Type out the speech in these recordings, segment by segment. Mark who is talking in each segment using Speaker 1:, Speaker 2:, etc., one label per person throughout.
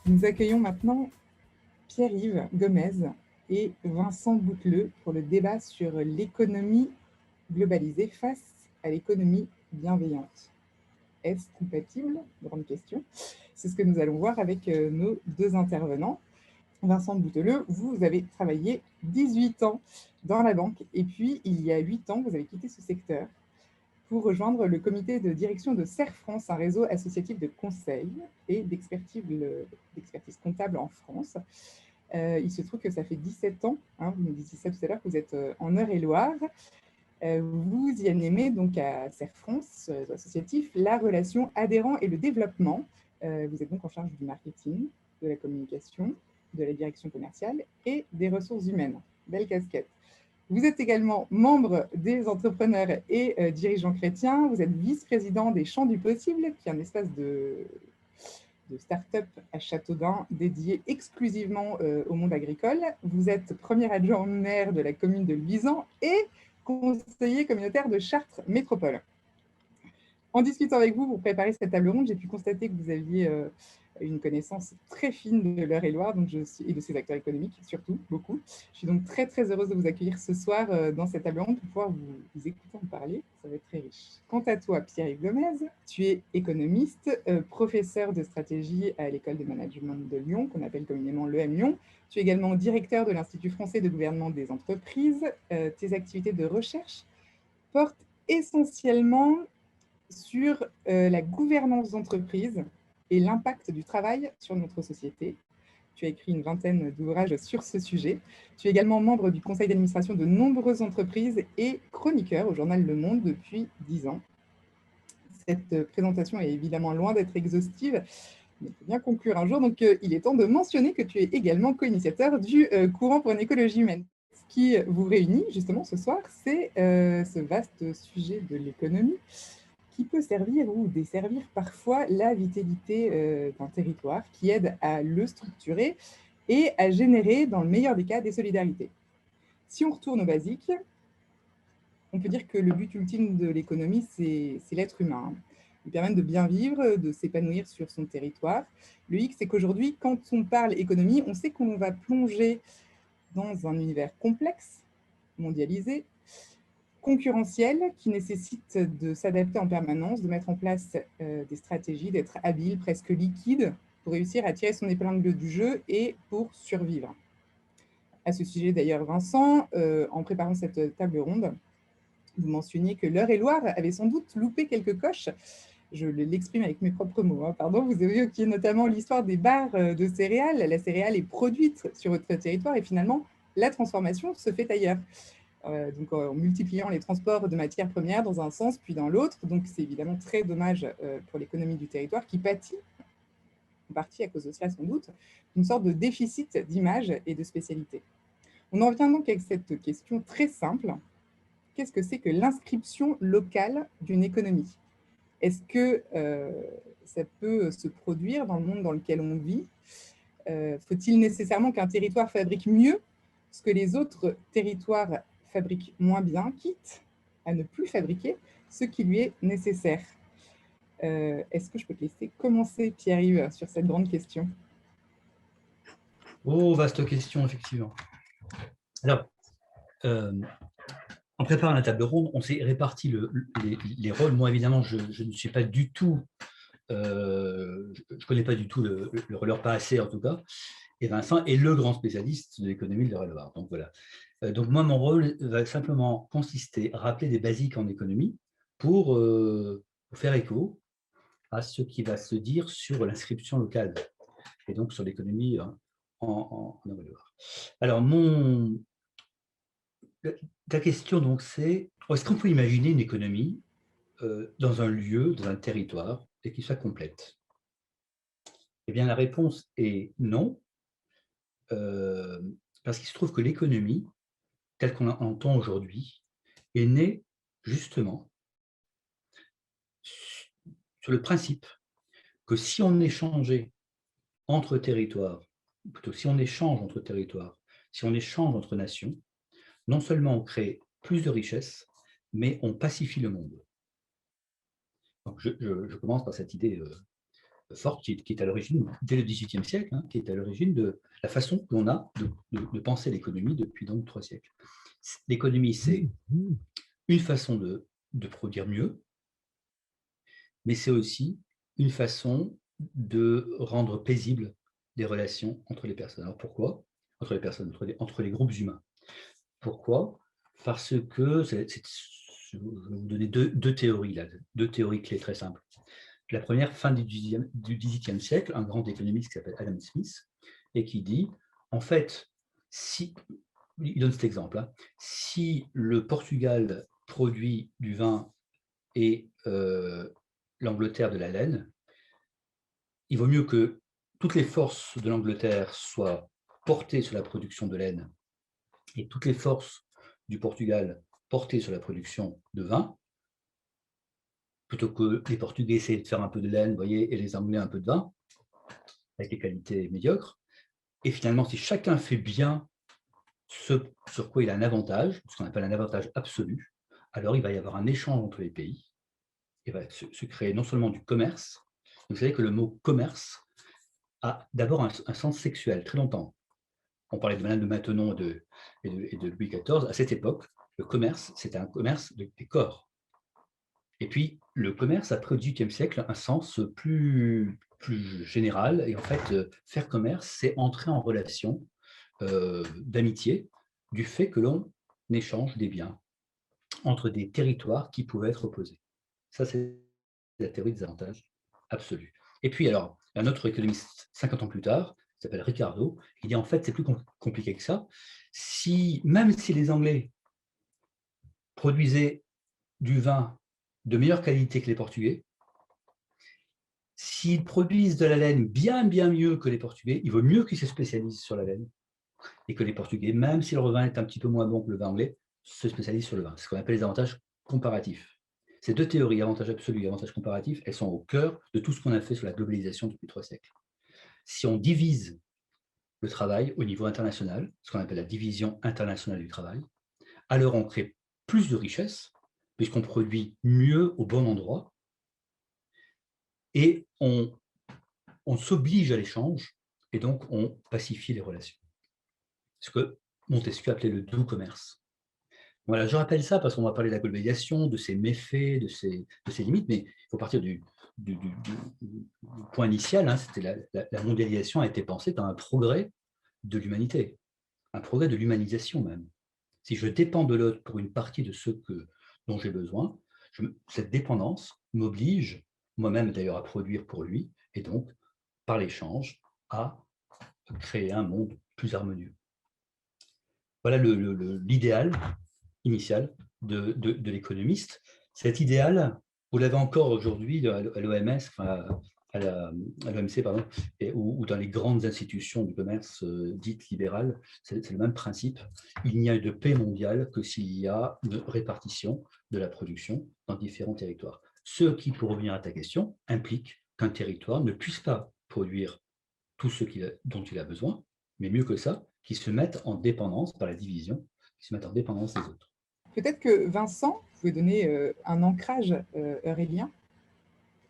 Speaker 1: Nous accueillons maintenant Pierre-Yves Gomez et Vincent Bouteleux pour le débat sur l'économie globalisée face à l'économie bienveillante. Est-ce compatible? Grande question. C'est ce que nous allons voir avec nos deux intervenants. Vincent Bouteleux, vous avez travaillé 18 ans dans la banque et puis il y a 8 ans, vous avez quitté ce secteur pour rejoindre le comité de direction de CERF France, un réseau associatif de conseil et d'expertise comptable en France. Il se trouve que ça fait 17 ans, hein, vous me disiez ça tout à l'heure, que vous êtes en Eure-et-Loire. Vous y animez donc à CERF France, associatif, la relation adhérent et le développement. Vous êtes donc en charge du marketing, de la communication, de la direction commerciale et des ressources humaines. Belle casquette. Vous êtes également membre des entrepreneurs et dirigeants chrétiens. Vous êtes vice-président des Champs du Possible, qui est un espace de start-up à Châteaudun dédié exclusivement au monde agricole. Vous êtes premier adjoint au maire de la commune de Luisan et conseiller communautaire de Chartres Métropole. En discutant avec vous pour préparer cette table ronde, j'ai pu constater que vous aviez une connaissance très fine de l'Eure-et-Loire et de ses acteurs économiques, surtout, beaucoup. Je suis donc très, très heureuse de vous accueillir ce soir dans cette table ronde pour pouvoir vous écouter en parler. Ça va être très riche. Quant à toi, Pierre-Yves Gomez, tu es économiste, professeur de stratégie à l'École de management de Lyon, qu'on appelle communément l'EM Lyon. Tu es également directeur de l'Institut français de gouvernement des entreprises. Tes activités de recherche portent essentiellement sur la gouvernance d'entreprise et l'impact du travail sur notre société. Tu as écrit une vingtaine d'ouvrages sur ce sujet. Tu es également membre du conseil d'administration de nombreuses entreprises et chroniqueur au journal Le Monde depuis 10 ans. Cette présentation est évidemment loin d'être exhaustive, mais il faut bien conclure un jour. Donc, il est temps de mentionner que tu es également co-initiateur du courant pour une écologie humaine. Ce qui vous réunit justement ce soir, c'est ce vaste sujet de l'économie qui peut servir ou desservir parfois la vitalité d'un territoire, qui aide à le structurer et à générer, dans le meilleur des cas, des solidarités. Si on retourne aux basiques, on peut dire que le but ultime de l'économie, c'est l'être humain. Il permet de bien vivre, de s'épanouir sur son territoire. Le hic, c'est qu'aujourd'hui, quand on parle économie, on sait qu'on va plonger dans un univers complexe, mondialisé, concurrentiel, qui nécessite de s'adapter en permanence, de mettre en place des stratégies, d'être habile, presque liquide, pour réussir à tirer son épingle du jeu et pour survivre. À ce sujet d'ailleurs, Vincent, en préparant cette table ronde, vous mentionniez que l'Eure-et-Loire avait sans doute loupé quelques coches. Je l'exprime avec mes propres mots. Hein. Pardon, vous évoquiez notamment l'histoire des barres de céréales. La céréale est produite sur votre territoire et finalement, la transformation se fait ailleurs. Donc en multipliant les transports de matières premières dans un sens puis dans l'autre. Donc c'est évidemment très dommage pour l'économie du territoire qui pâtit, en partie à cause de cela sans doute, d'une sorte de déficit d'image et de spécialité. On en vient donc avec cette question très simple. Qu'est-ce que c'est que l'inscription locale d'une économie? Est-ce que ça peut se produire dans le monde dans lequel on vit? Faut-il nécessairement qu'un territoire fabrique mieux ce que les autres territoires fabriquent moins bien, quitte à ne plus fabriquer ce qui lui est nécessaire? Est-ce que je peux te laisser commencer, Pierre-Yves, sur cette grande question?
Speaker 2: Oh, vaste question, effectivement. Alors, en préparant la table ronde, on s'est réparti les rôles. Moi, évidemment, je ne suis pas du tout, je ne connais pas du tout le l'Eure pas assez, en tout cas. Et Vincent est le grand spécialiste de l'économie de l'Eure-et-Loire. Donc, voilà. Donc, moi, mon rôle va simplement consister à rappeler des basiques en économie pour faire écho à ce qui va se dire sur l'inscription locale et donc sur l'économie en Eure-et-Loire. Alors, ta question, donc, c'est est-ce qu'on peut imaginer une économie dans un lieu, dans un territoire, et qui soit complète? Eh bien, la réponse est non, parce qu'il se trouve que l'économie, telle qu'on l'entend aujourd'hui, est née justement sur le principe que si on échangeait entre territoires, ou plutôt si on échange entre territoires, si on échange entre nations, non seulement on crée plus de richesses, mais on pacifie le monde. Donc je commence par cette idée forte qui est à l'origine, dès le XVIIIe siècle, hein, qui est à l'origine de la façon qu'on a de penser l'économie depuis donc 3 siècles. L'économie, c'est une façon de produire mieux, mais c'est aussi une façon de rendre paisibles les relations entre les personnes. Alors pourquoi? Entre les personnes, entre les groupes humains. Pourquoi? Parce que, je vais vous donner deux théories, là, deux théories clés très simples. La première, fin du XVIIIe siècle, un grand économiste qui s'appelle Adam Smith, et qui dit, en fait, il donne cet exemple, hein, si le Portugal produit du vin et l'Angleterre de la laine, il vaut mieux que toutes les forces de l'Angleterre soient portées sur la production de laine et toutes les forces du Portugal portées sur la production de vin, plutôt que les Portugais essaient de faire un peu de laine, vous voyez, et les Anglais un peu de vin, avec des qualités médiocres. Et finalement, si chacun fait bien ce sur quoi il a un avantage, ce qu'on appelle un avantage absolu, alors il va y avoir un échange entre les pays. Il va se créer non seulement du commerce, vous savez que le mot commerce a d'abord un sens sexuel, très longtemps. On parlait de Madame de Maintenon et de Louis XIV. À cette époque, le commerce, c'était un commerce des corps. Et puis, le commerce, après au XVIIIe siècle, un sens plus général. Et en fait, faire commerce, c'est entrer en relation d'amitié du fait que l'on échange des biens entre des territoires qui pouvaient être opposés. Ça, c'est la théorie des avantages absolus. Et puis, alors, un autre économiste, 50 ans plus tard, qui s'appelle Ricardo, il dit en fait, c'est plus compliqué que ça. Même si les Anglais produisaient du vin de meilleure qualité que les Portugais, s'ils produisent de la laine bien, bien mieux que les Portugais, il vaut mieux qu'ils se spécialisent sur la laine et que les Portugais, même si leur vin est un petit peu moins bon que le vin anglais, se spécialisent sur le vin. C'est ce qu'on appelle les avantages comparatifs. Ces deux théories, avantages absolus et avantages comparatifs, elles sont au cœur de tout ce qu'on a fait sur la globalisation depuis 3 siècles. Si on divise le travail au niveau international, ce qu'on appelle la division internationale du travail, alors on crée plus de richesses, puisqu'on produit mieux au bon endroit, et on s'oblige à l'échange, et donc on pacifie les relations. Ce que Montesquieu appelait le doux commerce. Voilà, je rappelle ça parce qu'on va parler de la globalisation, de ses méfaits, de ses limites, mais il faut partir du point initial. Hein, c'était la mondialisation a été pensée comme un progrès de l'humanité, un progrès de l'humanisation même. Si je dépends de l'autre pour une partie de ce dont j'ai besoin, cette dépendance m'oblige, moi-même d'ailleurs, à produire pour lui, et donc, par l'échange, à créer un monde plus harmonieux. Voilà l'idéal initial de l'économiste. Cet idéal, vous l'avez encore aujourd'hui à l'OMS, enfin, à l'OMC, pardon, ou dans les grandes institutions du commerce dites libérales, c'est le même principe. Il n'y a de paix mondiale que s'il y a une répartition de la production dans différents territoires. Ce qui, pour revenir à ta question, implique qu'un territoire ne puisse pas produire tout ce dont il a besoin, mais mieux que ça, qu'il se mette en dépendance par la division, qu'il se mette en dépendance des autres.
Speaker 1: Peut-être que Vincent, vous pouvez donner un ancrage heurélien.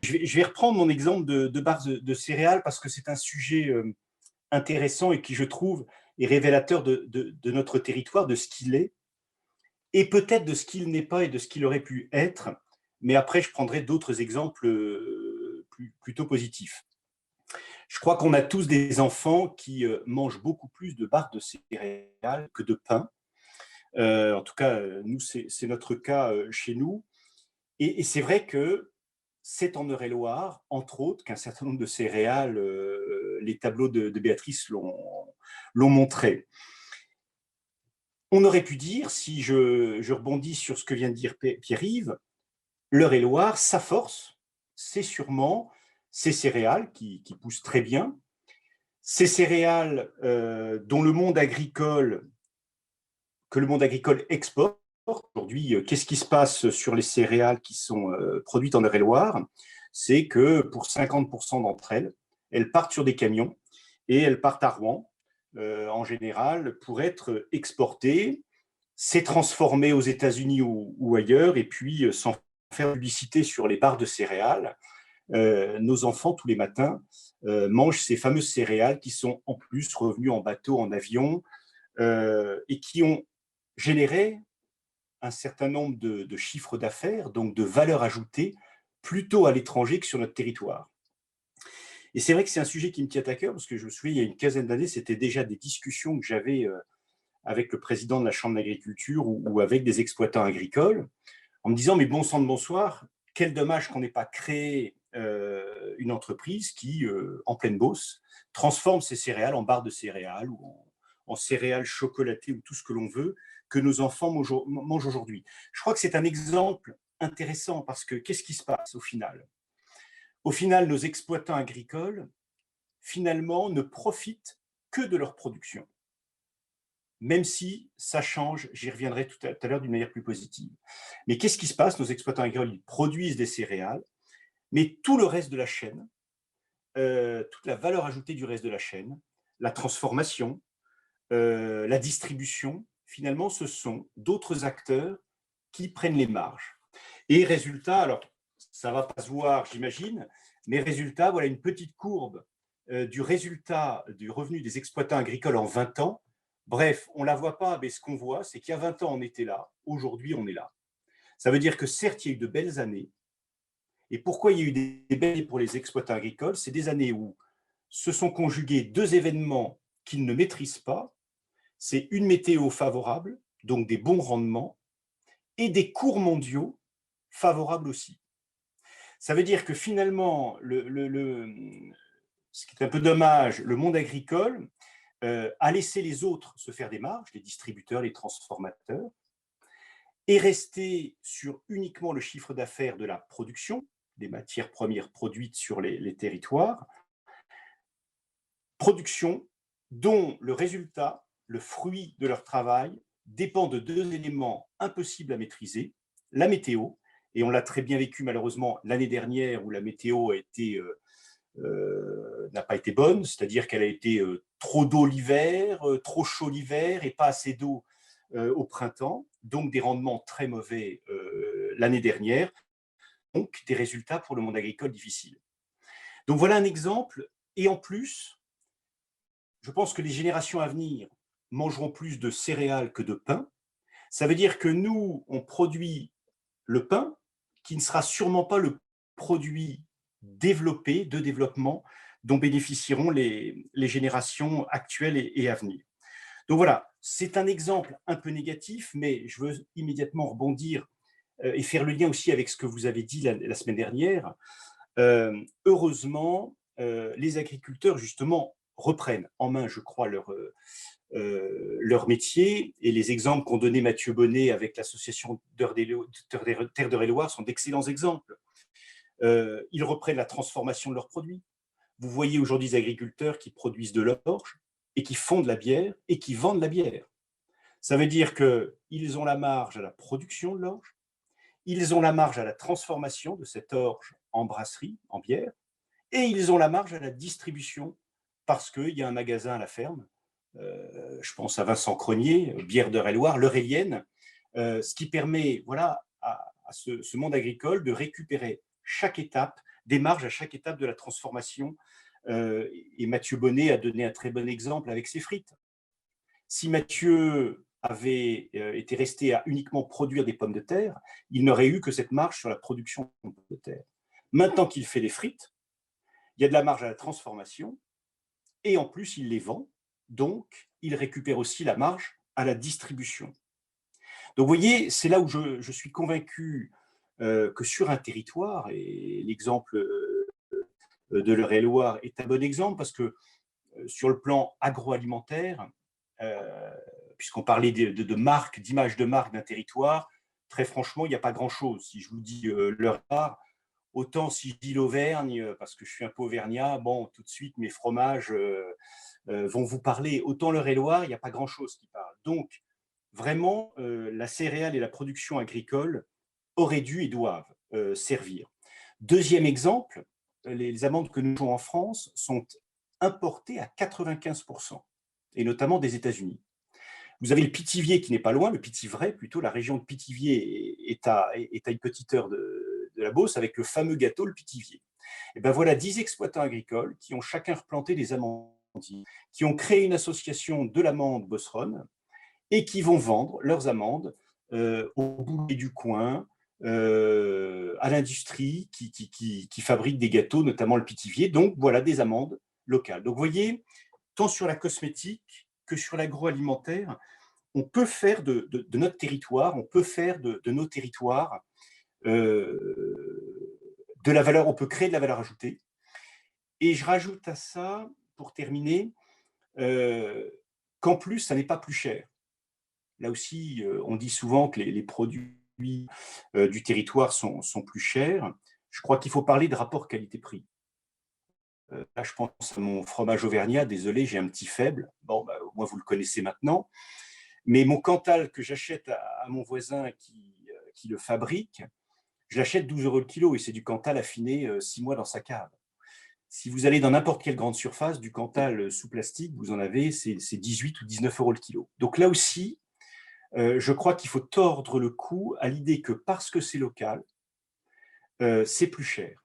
Speaker 3: Je vais reprendre mon exemple de barres de céréales parce que c'est un sujet intéressant et qui, je trouve, est révélateur de notre territoire, de ce qu'il est, et peut-être de ce qu'il n'est pas et de ce qu'il aurait pu être. Mais après, je prendrai d'autres exemples plutôt positifs. Je crois qu'on a tous des enfants qui mangent beaucoup plus de barres de céréales que de pain. En tout cas, nous, c'est notre cas chez nous. Et c'est vrai que c'est en Eure-et-Loire, entre autres, qu'un certain nombre de céréales, les tableaux de Béatrice l'ont montré. On aurait pu dire, si je rebondis sur ce que vient de dire Pierre-Yves, l'Eure-et-Loire, sa force, c'est sûrement ces céréales qui poussent très bien, ces céréales dont le monde agricole exporte. Aujourd'hui, qu'est-ce qui se passe sur les céréales qui sont produites en Eure-et-Loire? C'est que pour 50% d'entre elles, elles partent sur des camions et elles partent à Rouen, en général, pour être exportées. C'est transformé aux États-Unis ou ailleurs, et puis sans faire publicité sur les barres de céréales, nos enfants, tous les matins, mangent ces fameuses céréales qui sont en plus revenues en bateau, en avion, et qui ont généré un certain nombre de chiffres d'affaires, donc de valeur ajoutée, plutôt à l'étranger que sur notre territoire. Et c'est vrai que c'est un sujet qui me tient à cœur, parce que je me souviens, il y a une quinzaine d'années, c'était déjà des discussions que j'avais avec le président de la Chambre d'agriculture ou avec des exploitants agricoles, en me disant, mais bon sang de bonsoir, quel dommage qu'on n'ait pas créé une entreprise qui, en pleine Beauce, transforme ces céréales en barres de céréales ou en céréales chocolatées ou tout ce que l'on veut, que nos enfants mangent aujourd'hui. Je crois que c'est un exemple intéressant parce que qu'est-ce qui se passe au final ? Au final, nos exploitants agricoles, finalement, ne profitent que de leur production. Même si ça change, j'y reviendrai tout à l'heure d'une manière plus positive. Mais qu'est-ce qui se passe ? Nos exploitants agricoles, ils produisent des céréales, mais tout le reste de la chaîne, toute la valeur ajoutée du reste de la chaîne, la transformation, la distribution, finalement, ce sont d'autres acteurs qui prennent les marges. Et résultat, alors, ça ne va pas se voir, j'imagine, mais résultat, voilà une petite courbe du résultat du revenu des exploitants agricoles en 20 ans. Bref, on ne la voit pas, mais ce qu'on voit, c'est qu'il y a 20 ans, on était là, aujourd'hui, on est là. Ça veut dire que certes, il y a eu de belles années. Et pourquoi il y a eu des belles années pour les exploitants agricoles ? C'est des années où se sont conjugués deux événements qu'ils ne maîtrisent pas. C'est une météo favorable, donc des bons rendements, et des cours mondiaux favorables aussi. Ça veut dire que finalement, ce qui est un peu dommage, le monde agricole a laissé les autres se faire des marges, les distributeurs, les transformateurs, et resté sur uniquement le chiffre d'affaires de la production, des matières premières produites sur les territoires, production dont le résultat, le fruit de leur travail, dépend de deux éléments impossibles à maîtriser, la météo, et on l'a très bien vécu malheureusement l'année dernière où la météo n'a pas été bonne, c'est-à-dire qu'elle a été trop d'eau l'hiver, trop chaud l'hiver et pas assez d'eau au printemps, donc des rendements très mauvais l'année dernière, donc des résultats pour le monde agricole difficiles. Donc voilà un exemple, et en plus, je pense que les générations à venir mangeront plus de céréales que de pain. Ça veut dire que nous, on produit le pain, qui ne sera sûrement pas le produit développé, de développement, dont bénéficieront les générations actuelles et à venir. Donc voilà, c'est un exemple un peu négatif, mais je veux immédiatement rebondir et faire le lien aussi avec ce que vous avez dit la semaine dernière. Heureusement, les agriculteurs, justement, reprennent en main, je crois, leur métier, et les exemples qu'ont donné Mathieu Bonnet avec l'association Terre d'Eure-et-Loire sont d'excellents exemples. Ils reprennent la transformation de leurs produits. Vous voyez aujourd'hui des agriculteurs qui produisent de l'orge et qui font de la bière et qui vendent de la bière. Ça veut dire qu'ils ont la marge à la production de l'orge, ils ont la marge à la transformation de cette orge en brasserie, en bière, et ils ont la marge à la distribution parce qu'il y a un magasin à la ferme. Je pense à Vincent Cronier, bière d'Eure-et-Loire, l'Eurélienne, ce qui permet voilà, à ce monde agricole de récupérer chaque étape, des marges à chaque étape de la transformation. Et Mathieu Bonnet a donné un très bon exemple avec ses frites. Si Mathieu avait été resté à uniquement produire des pommes de terre, il n'aurait eu que cette marge sur la production de pommes de terre. Maintenant qu'il fait des frites, il y a de la marge à la transformation, et en plus, il les vend, donc il récupère aussi la marge à la distribution. Donc vous voyez, c'est là où je suis convaincu que sur un territoire, et l'exemple de l'Eure-et-Loire est un bon exemple, parce que sur le plan agroalimentaire, puisqu'on parlait de marque, d'image de marque d'un territoire, très franchement, il n'y a pas grand-chose. Si je vous dis l'Eure-et-Loire, autant si je dis l'Auvergne, parce que je suis un peu auvergnat, bon, tout de suite, mes fromages vont vous parler. Autant l'Eure-et-Loire, il n'y a pas grand-chose qui parle. Donc, vraiment, la céréale et la production agricole auraient dû et doivent servir. Deuxième exemple, les amandes que nous jouons en France sont importées à 95%, et notamment des États-Unis. Vous avez le Pithiviers qui n'est pas loin, le Pithiviers plutôt, la région de Pithiviers est à une petite heure de la Beauce, avec le fameux gâteau, le Pithiviers. Et ben voilà 10 exploitants agricoles qui ont chacun replanté des amandiers, qui ont créé une association de l'amande Bosseronne et qui vont vendre leurs amandes au boucher du coin, à l'industrie qui fabrique des gâteaux, notamment le Pithiviers. Donc voilà des amandes locales. Donc vous voyez, tant sur la cosmétique que sur l'agroalimentaire, on peut faire de notre territoire, on peut faire de nos territoires de la valeur, on peut créer de la valeur ajoutée. Et je rajoute à ça, pour terminer, qu'en plus, ça n'est pas plus cher. Là aussi, on dit souvent que les produits du territoire sont plus chers. Je crois qu'il faut parler de rapport qualité-prix. Là, je pense à mon fromage auvergnat. Désolé, j'ai un petit faible. Bon, bah, au moins, vous le connaissez maintenant. Mais mon Cantal que j'achète à mon voisin qui le fabrique, je l'achète 12 € le kilo et c'est du Cantal affiné 6 mois dans sa cave. Si vous allez dans n'importe quelle grande surface, du Cantal sous plastique, vous en avez, c'est 18 ou 19 € le kilo. Donc là aussi, je crois qu'il faut tordre le cou à l'idée que parce que c'est local, c'est plus cher.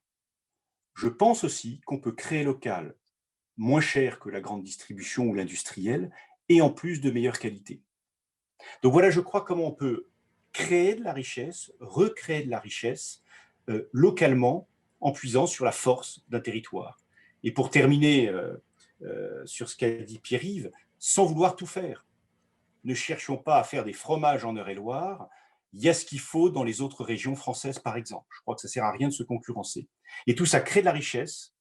Speaker 3: Je pense aussi qu'on peut créer local moins cher que la grande distribution ou l'industriel et en plus de meilleure qualité. Donc voilà, je crois comment on peut créer de la richesse, recréer de la richesse localement en puisant sur la force d'un territoire. Et pour terminer sur ce qu'a dit Pierre-Yves, sans vouloir tout faire, ne cherchons pas à faire des fromages en Eure-et-Loir, il y a ce qu'il faut dans les autres régions françaises, par exemple. Je crois que ça ne sert à rien de se concurrencer. Et tout ça crée de la richesse,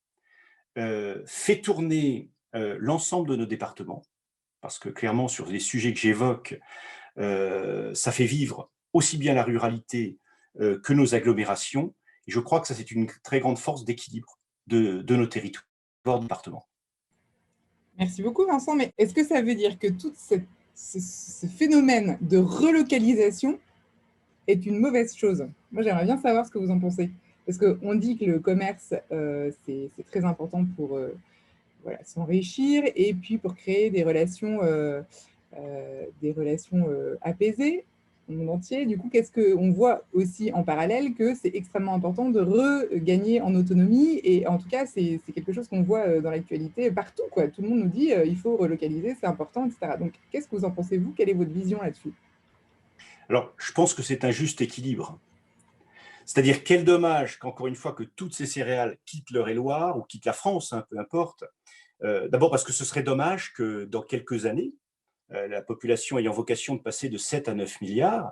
Speaker 3: fait tourner l'ensemble de nos départements, parce que clairement, sur les sujets que j'évoque, ça fait vivre aussi bien la ruralité que nos agglomérations. Et je crois que ça, c'est une très grande force d'équilibre de nos territoires, départements.
Speaker 1: Merci beaucoup, Vincent. Mais est-ce que ça veut dire que tout ce phénomène de relocalisation est une mauvaise chose? Moi, j'aimerais bien savoir ce que vous en pensez. Parce qu'on dit que le commerce, c'est très important pour voilà, s'enrichir et puis pour créer des relations apaisées au monde entier. Du coup, qu'est-ce qu'on voit aussi en parallèle que c'est extrêmement important de regagner en autonomie et en tout cas, c'est quelque chose qu'on voit dans l'actualité partout, quoi. Tout le monde nous dit il faut relocaliser, c'est important, etc. Donc, qu'est-ce que vous en pensez, vous? Quelle est votre vision là-dessus?
Speaker 3: Alors, je pense que c'est un juste équilibre. C'est-à-dire, quel dommage qu'encore une fois que toutes ces céréales quittent l'Eure-et-Loir ou quittent la France, hein, peu importe. D'abord parce que ce serait dommage que dans quelques années, la population ayant vocation de passer de 7 à 9 milliards,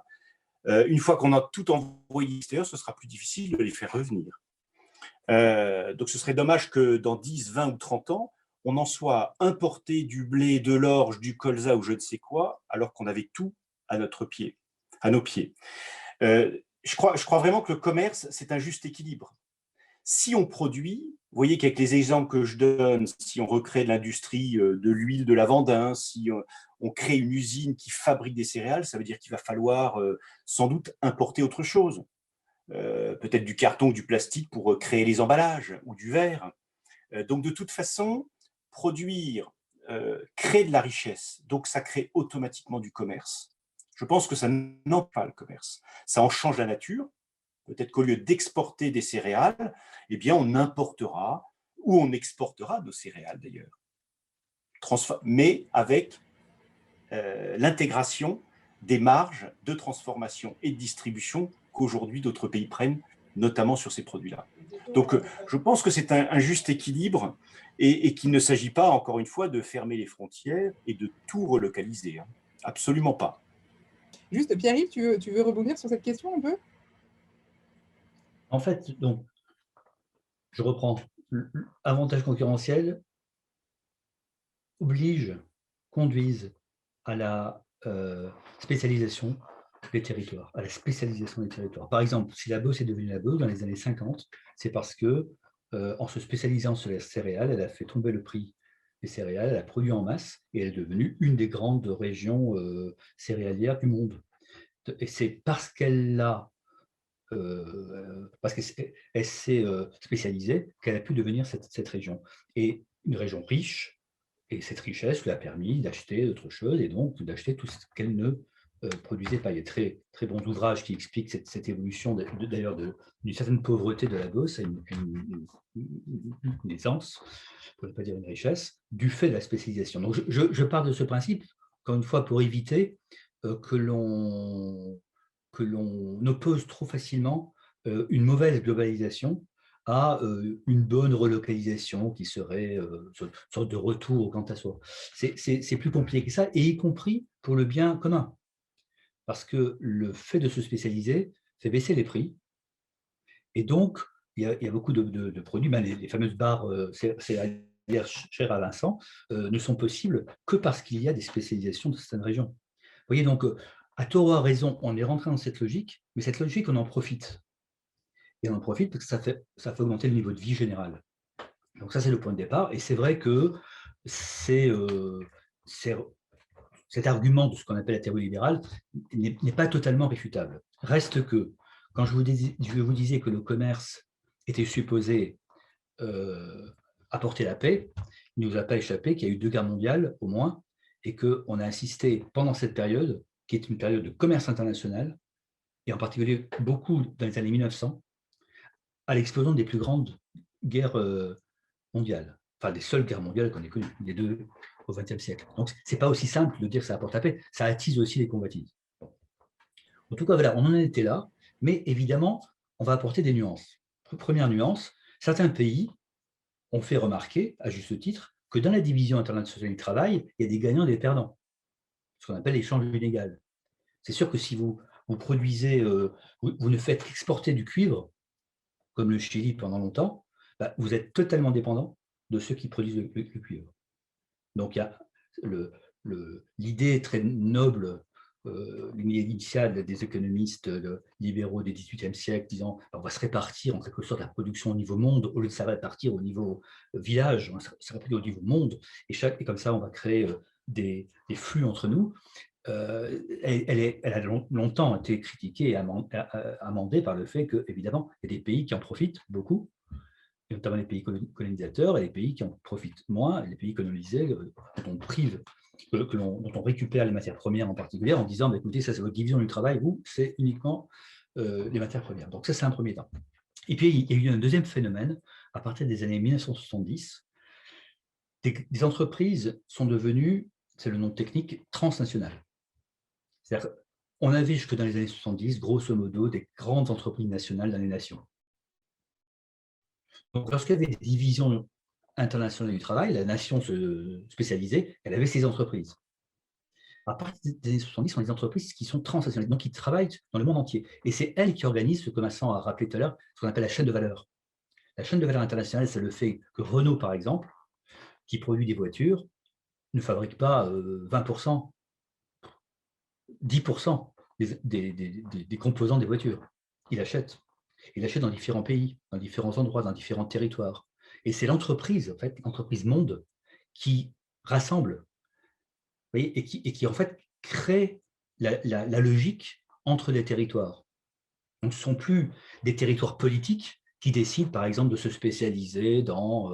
Speaker 3: une fois qu'on a tout envoyé extérieur, ce sera plus difficile de les faire revenir. Donc ce serait dommage que dans 10, 20 ou 30 ans, on en soit importé du blé, de l'orge, du colza ou je ne sais quoi, alors qu'on avait tout à notre pied, à nos pieds. Je crois vraiment que le commerce, c'est un juste équilibre. Si on produit, vous voyez qu'avec les exemples que je donne, si on recrée de l'industrie de l'huile de lavandin, si on crée une usine qui fabrique des céréales, ça veut dire qu'il va falloir sans doute importer autre chose. Peut-être du carton ou du plastique pour créer les emballages ou du verre. Donc de toute façon, produire crée de la richesse, donc ça crée automatiquement du commerce. Je pense que ça n'empêche pas le commerce. Ça en change la nature. Peut-être qu'au lieu d'exporter des céréales, eh bien, on importera ou on exportera nos céréales d'ailleurs. Mais avec l'intégration des marges de transformation et de distribution qu'aujourd'hui d'autres pays prennent, notamment sur ces produits-là. Donc, je pense que c'est un juste équilibre et qu'il ne s'agit pas, encore une fois, de fermer les frontières et de tout relocaliser. Hein. Absolument pas.
Speaker 1: Juste, Pierre-Yves, tu veux rebondir sur cette question un peu?
Speaker 2: En fait, donc, je reprends. Avantage concurrentiel oblige, conduise à la spécialisation des territoires, à la spécialisation des territoires. Par exemple, si la Beauce est devenue la Beauce dans les années 50, c'est parce que, en se spécialisant sur les céréales, elle a fait tomber le prix des céréales, elle a produit en masse et elle est devenue une des grandes régions céréalières du monde. Et c'est parce qu'elle s'est spécialisée qu'elle a pu devenir cette région. Et une région riche, et cette richesse lui a permis d'acheter d'autres choses et donc d'acheter tout ce qu'elle ne produisait pas. Il y a très, très bons ouvrages qui expliquent cette évolution, d'ailleurs, d'une certaine pauvreté de la Beauce à une aisance, pour ne pas dire une richesse, du fait de la spécialisation. Donc, je pars de ce principe, encore une fois, pour éviter que l'on oppose trop facilement une mauvaise globalisation à une bonne relocalisation qui serait une sorte de retour au quant à soi. C'est plus compliqué que ça, et y compris pour le bien commun. Parce que le fait de se spécialiser fait baisser les prix. Et donc, il y a beaucoup de produits, ben les fameuses barres céréalières chères à Vincent, ne sont possibles que parce qu'il y a des spécialisations dans certaines régions. Vous voyez, donc, à tort ou à raison, on est rentré dans cette logique, mais cette logique, on en profite. Et on en profite parce que ça fait augmenter le niveau de vie général. Donc ça, c'est le point de départ. Et c'est vrai que cet argument de ce qu'on appelle la théorie libérale n'est pas totalement réfutable. Reste que, quand je vous disais que le commerce était supposé apporter la paix, il ne nous a pas échappé qu'il y a eu 2 guerres mondiales au moins, et qu'on a assisté pendant cette période, qui est une période de commerce international, et en particulier beaucoup dans les années 1900, à l'explosion des plus grandes guerres mondiales, enfin des seules guerres mondiales qu'on ait connues, les 2 au XXe siècle. Donc, ce n'est pas aussi simple de dire que ça apporte la paix, ça attise aussi les convoitises. En tout cas, voilà, on en était là, mais évidemment, on va apporter des nuances. Première nuance, certains pays ont fait remarquer, à juste titre, que dans la division internationale du travail, il y a des gagnants et des perdants, ce qu'on appelle l'échange inégal. C'est sûr que si vous produisez, vous ne faites qu'exporter du cuivre, comme le Chili pendant longtemps, bah, vous êtes totalement dépendant de ceux qui produisent le cuivre. Donc, il y a l'idée très noble, l'idée initiale des économistes libéraux du XVIIIe siècle, disant on va se répartir en quelque sorte la production au niveau monde, au lieu de se répartir au niveau village, on va se répartir au niveau monde, et comme ça, on va créer des flux entre nous. Elle a longtemps été critiquée et amendée par le fait que, évidemment, il y a des pays qui en profitent beaucoup, et notamment les pays colonisateurs, et les pays qui en profitent moins, les pays colonisés, dont on prive, dont on récupère les matières premières en particulier, en disant, écoutez, ça c'est votre division du travail, vous, c'est uniquement les matières premières. Donc ça, c'est un premier temps. Et puis, il y a eu un deuxième phénomène, à partir des années 1970, des entreprises sont devenues, c'est le nom technique, transnationales. C'est-à-dire qu'on avait jusque dans les années 70, grosso modo, des grandes entreprises nationales dans les nations. Donc, lorsqu'il y avait des divisions internationales du travail, la nation se spécialisait, elle avait ses entreprises. À partir des années 70, ce sont les entreprises qui sont transnationales, donc qui travaillent dans le monde entier. Et c'est elles qui organisent ce que Vincent a rappelé tout à l'heure, ce qu'on appelle la chaîne de valeur. La chaîne de valeur internationale, c'est le fait que Renault, par exemple, qui produit des voitures, ne fabrique pas 20%, 10% des composants des voitures. Il achète. Il achète dans différents pays, dans différents endroits, dans différents territoires. Et c'est l'entreprise, en fait, l'entreprise monde, qui rassemble, vous voyez, et qui, en fait, crée la logique entre les territoires. Donc, ce ne sont plus des territoires politiques qui décident, par exemple, de se spécialiser dans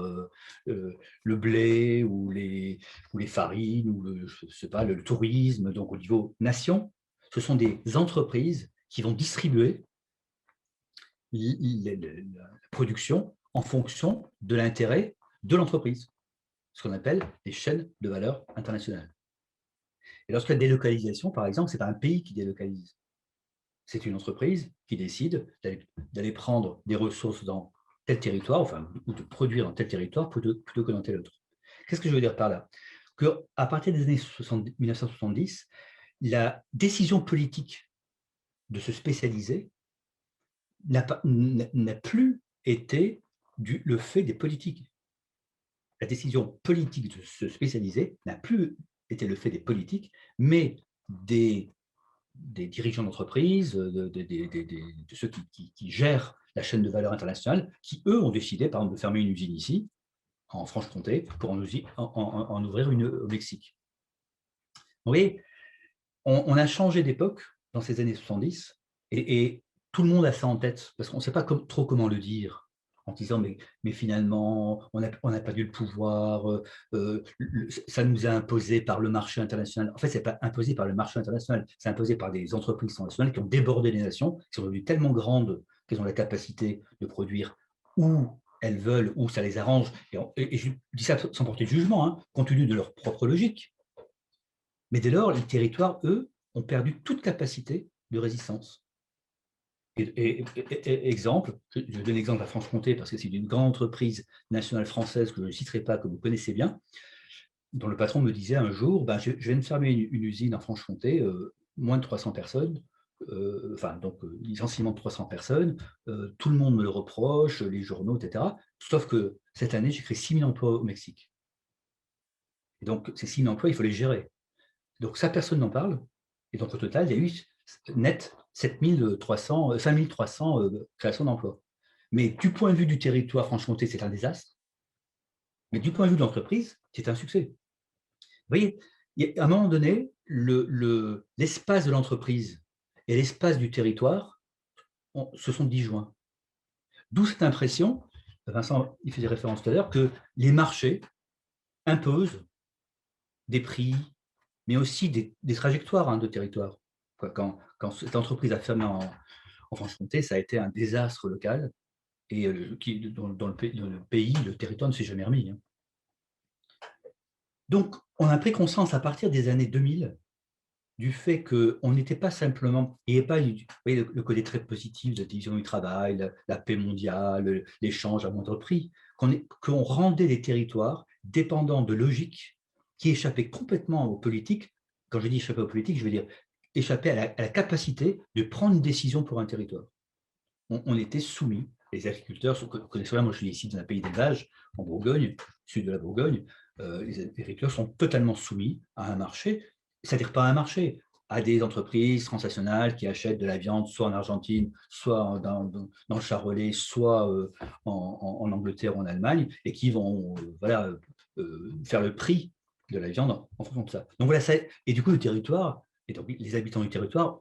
Speaker 2: le blé ou les farines ou je sais pas, le tourisme, donc au niveau nation. Ce sont des entreprises qui vont distribuer la production en fonction de l'intérêt de l'entreprise, ce qu'on appelle les chaînes de valeur internationales. Et lorsqu'il y a délocalisation, par exemple, ce n'est pas un pays qui délocalise. C'est une entreprise qui décide d'aller prendre des ressources dans tel territoire, enfin, ou de produire dans tel territoire plutôt que dans tel autre. Qu'est-ce que je veux dire par là? Qu'à partir des années 1970, la décision politique de se spécialiser n'a plus été le fait des politiques. La décision politique de se spécialiser n'a plus été le fait des politiques, mais des dirigeants d'entreprise, de ceux qui gèrent la chaîne de valeur internationale, qui, eux, ont décidé, par exemple, de fermer une usine ici, en Franche-Comté, pour en ouvrir une au Mexique. Vous voyez, on a changé d'époque dans ces années 70, et tout le monde a ça en tête, parce qu'on ne sait pas trop comment le dire. en disant mais finalement, on a perdu le pouvoir, ça nous a imposé par le marché international. En fait, ce n'est pas imposé par le marché international, c'est imposé par des entreprises transnationales qui ont débordé les nations, qui sont devenues tellement grandes qu'elles ont la capacité de produire où elles veulent, où ça les arrange. Et je dis ça sans porter de jugement, hein, compte tenu de leur propre logique. Mais dès lors, les territoires, eux, ont perdu toute capacité de résistance. Exemple, je donne l'exemple à Franche-Comté parce que c'est une grande entreprise nationale française que je ne citerai pas, que vous connaissez bien, dont le patron me disait un jour, je viens de fermer une usine en Franche-Comté, moins de 300 personnes, licenciement de 300 personnes, tout le monde me le reproche, les journaux, etc. Sauf que cette année, j'ai créé 6 000 emplois au Mexique. Et donc, ces 6 000 emplois, il faut les gérer. Donc, ça, personne n'en parle. Et donc, au total, il y a eu net 5 300 créations d'emplois. Mais du point de vue du territoire, Franche-Comté, c'est un désastre. Mais du point de vue de l'entreprise, c'est un succès. Vous voyez, à un moment donné, l'espace de l'entreprise et l'espace du territoire se sont disjoints. D'où cette impression, Vincent il faisait référence tout à l'heure, que les marchés imposent des prix, mais aussi des trajectoires de territoire. Quand cette entreprise a fermé en Franche-Comté, ça a été un désastre local et dans le pays, le territoire ne s'est jamais remis. Donc, on a pris conscience à partir des années 2000 du fait qu'on n'était pas simplement, il n'y avait pas le côté très positif de la division du travail, la paix mondiale, l'échange à moindre prix, qu'on rendait les territoires dépendants de logiques qui échappaient complètement aux politiques. Quand je dis échapper aux politiques, je veux dire échapper à la capacité de prendre une décision pour un territoire. On était soumis. Les agriculteurs, connaissez-vous, moi je suis ici dans un pays d'élevage, en Bourgogne, sud de la Bourgogne, les agriculteurs sont totalement soumis à un marché, c'est-à-dire pas à un marché, à des entreprises transnationales qui achètent de la viande soit en Argentine, soit dans le Charolais, soit en Angleterre ou en Allemagne, et qui vont faire le prix de la viande en fonction de ça. Donc voilà, et du coup le territoire, et donc les habitants du territoire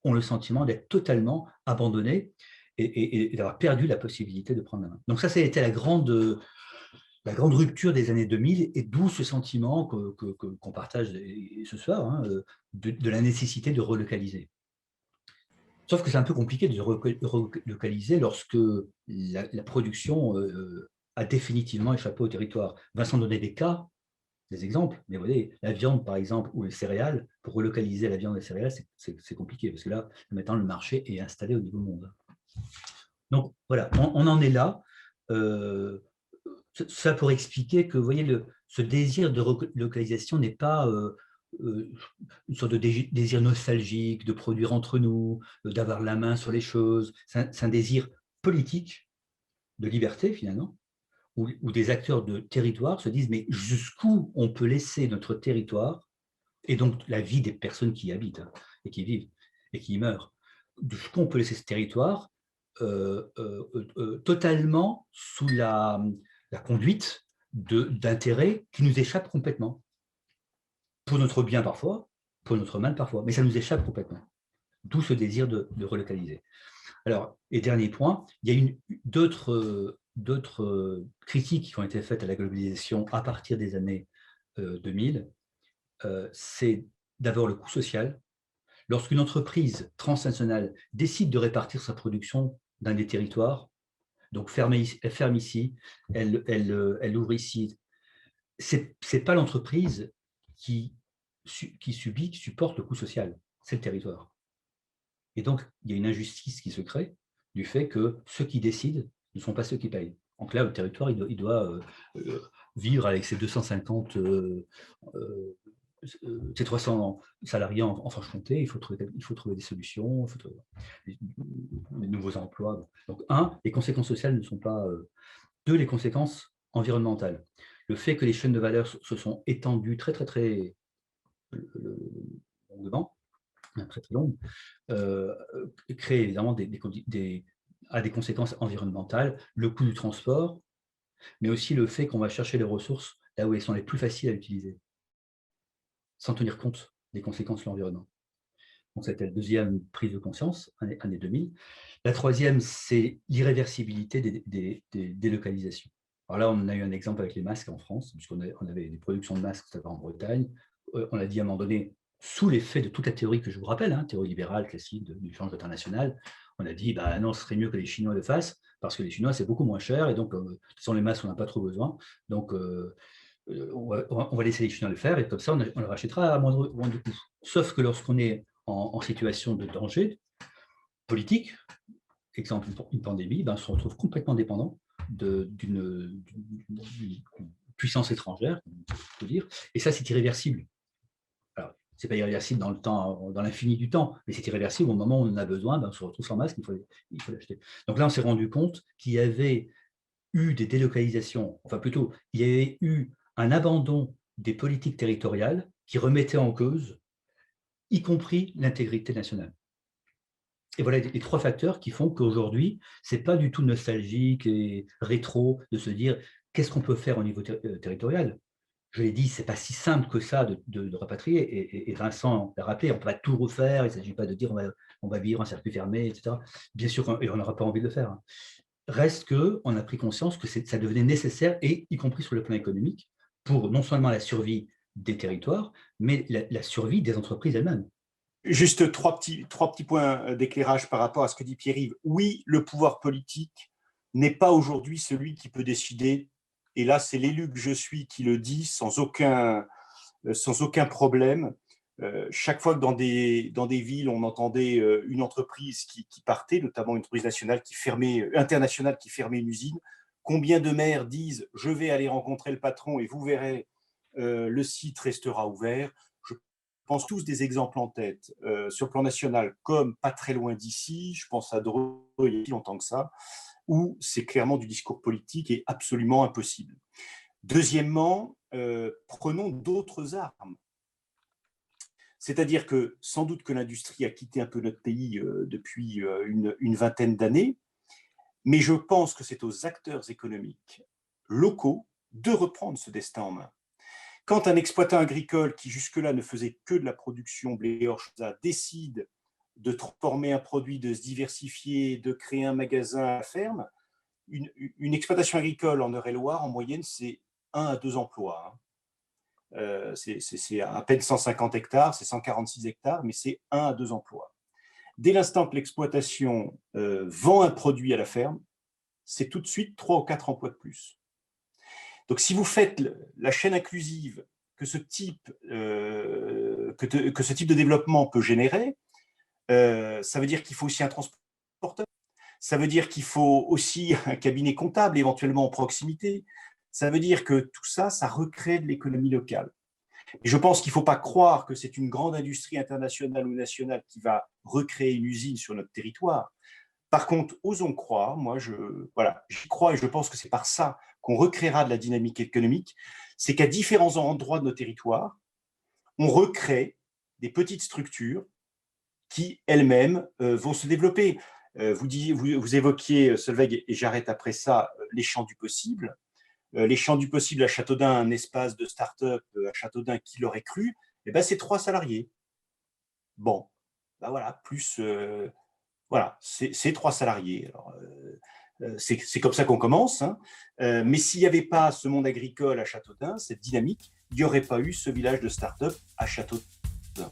Speaker 2: ont le sentiment d'être totalement abandonnés et d'avoir perdu la possibilité de prendre la main. Donc ça a été la grande rupture des années 2000 et d'où ce sentiment qu'on partage ce soir, de la nécessité de relocaliser. Sauf que c'est un peu compliqué de relocaliser lorsque la production a définitivement échappé au territoire. Vincent donnait des exemples, mais vous voyez, la viande par exemple ou les céréales, pour relocaliser la viande et les céréales, c'est compliqué parce que là, maintenant, le marché est installé au niveau monde. Donc voilà, on en est là. Ça pour expliquer que, vous voyez, ce désir de relocalisation n'est pas une sorte de désir nostalgique, de produire entre nous, d'avoir la main sur les choses. C'est un désir politique, de liberté finalement, où des acteurs de territoire se disent mais jusqu'où on peut laisser notre territoire et donc la vie des personnes qui y habitent et qui vivent et qui y meurent. Jusqu'où on peut laisser ce territoire totalement sous la conduite d'intérêts qui nous échappent complètement. Pour notre bien parfois, pour notre mal parfois, mais ça nous échappe complètement. D'où ce désir de relocaliser. Alors, et dernier point, il y a d'autres critiques qui ont été faites à la globalisation à partir des années 2000. C'est d'abord le coût social. Lorsqu'une entreprise transnationale décide de répartir sa production dans des territoires, donc elle ferme ici, elle ouvre ici, c'est pas l'entreprise qui supporte le coût social, c'est le territoire. Et donc, il y a une injustice qui se crée du fait que ceux qui décident ne sont pas ceux qui payent. Donc là, le territoire, il doit vivre avec ses 250, ses 300 salariés en Franche-Comté. Il faut trouver des solutions, il faut trouver des nouveaux emplois. Donc, les conséquences sociales ne sont pas... deux, les conséquences environnementales. Le fait que les chaînes de valeur se sont étendues très, très, très longuement, très très longue, crée évidemment a des conséquences environnementales, le coût du transport, mais aussi le fait qu'on va chercher les ressources là où elles sont les plus faciles à utiliser, sans tenir compte des conséquences de l'environnement. Donc, c'était la deuxième prise de conscience, année 2000. La troisième, c'est l'irréversibilité des délocalisations. Alors là, on a eu un exemple avec les masques en France, puisqu'on avait des productions de masques en Bretagne. On a dit à un moment donné, sous l'effet de toute la théorie que je vous rappelle, théorie libérale classique du échange international, on a dit, non, ce serait mieux que les Chinois le fassent, parce que les Chinois, c'est beaucoup moins cher, et donc, de toute façon, les masques, on n'a pas trop besoin. Donc, on va laisser les Chinois le faire, et comme ça, on le rachètera à moindre coût. Sauf que lorsqu'on est en situation de danger politique, exemple une pandémie, on se retrouve complètement dépendant d'une puissance étrangère, on peut dire, et ça, c'est irréversible. Alors, ce n'est pas irréversible dans le temps, dans l'infini du temps, mais c'est irréversible au moment où on en a besoin, on se retrouve sans masque, il faut l'acheter. Donc là, on s'est rendu compte qu'il y avait eu des délocalisations, enfin plutôt, il y avait eu un abandon des politiques territoriales qui remettaient en cause, y compris l'intégrité nationale. Et voilà les trois facteurs qui font qu'aujourd'hui, ce n'est pas du tout nostalgique et rétro de se dire qu'est-ce qu'on peut faire au niveau territorial. Je l'ai dit, ce n'est pas si simple que ça de rapatrier. Et Vincent l'a rappelé, on ne peut pas tout refaire. Il ne s'agit pas de dire on va vivre en circuit fermé, etc. Bien sûr, et on n'aura pas envie de le faire. Reste qu'on a pris conscience que ça devenait nécessaire, et y compris sur le plan économique, pour non seulement la survie des territoires, mais la survie des entreprises elles-mêmes.
Speaker 3: Juste trois petits points d'éclairage par rapport à ce que dit Pierre-Yves. Oui, le pouvoir politique n'est pas aujourd'hui celui qui peut décider, et là c'est l'élu que je suis qui le dit sans aucun problème. Chaque fois que dans des villes, on entendait une entreprise qui partait, notamment une entreprise internationale qui fermait une usine, combien de maires disent « je vais aller rencontrer le patron et vous verrez, le site restera ouvert ». Je pense tous des exemples en tête sur le plan national, comme pas très loin d'ici, je pense à Dreux, il y a longtemps que ça, où c'est clairement du discours politique et absolument impossible. Deuxièmement, prenons d'autres armes. C'est-à-dire que sans doute que l'industrie a quitté un peu notre pays depuis une vingtaine d'années, mais je pense que c'est aux acteurs économiques locaux de reprendre ce destin en main. Quand un exploitant agricole qui jusque-là ne faisait que de la production blé orge décide de transformer un produit, de se diversifier, de créer un magasin à la ferme, une exploitation agricole en Eure-et-Loire, en moyenne, c'est 1 à 2 emplois. C'est à peine 150 hectares, c'est 146 hectares, mais c'est 1 à 2 emplois. Dès l'instant que l'exploitation vend un produit à la ferme, c'est tout de suite 3 ou 4 emplois de plus. Donc, si vous faites la chaîne inclusive que ce type de développement peut générer, ça veut dire qu'il faut aussi un transporteur, ça veut dire qu'il faut aussi un cabinet comptable éventuellement en proximité, ça veut dire que tout ça, ça recrée de l'économie locale. Et je pense qu'il ne faut pas croire que c'est une grande industrie internationale ou nationale qui va recréer une usine sur notre territoire. Par contre, osons croire, moi j'y crois et je pense que c'est par ça qu'on recréera de la dynamique économique, c'est qu'à différents endroits de nos territoires, on recrée des petites structures qui elles-mêmes vont se développer. Vous évoquiez, Solveig, et j'arrête après ça, les champs du possible. Les champs du possible à Châteaudun, un espace de start-up à Châteaudun, qui l'aurait cru, c'est 3 salariés. Bon, voilà, plus... voilà, c'est 3 salariés. Alors, c'est comme ça qu'on commence. Mais s'il n'y avait pas ce monde agricole à Châteaudun, cette dynamique, il n'y aurait pas eu ce village de start-up à Châteaudun.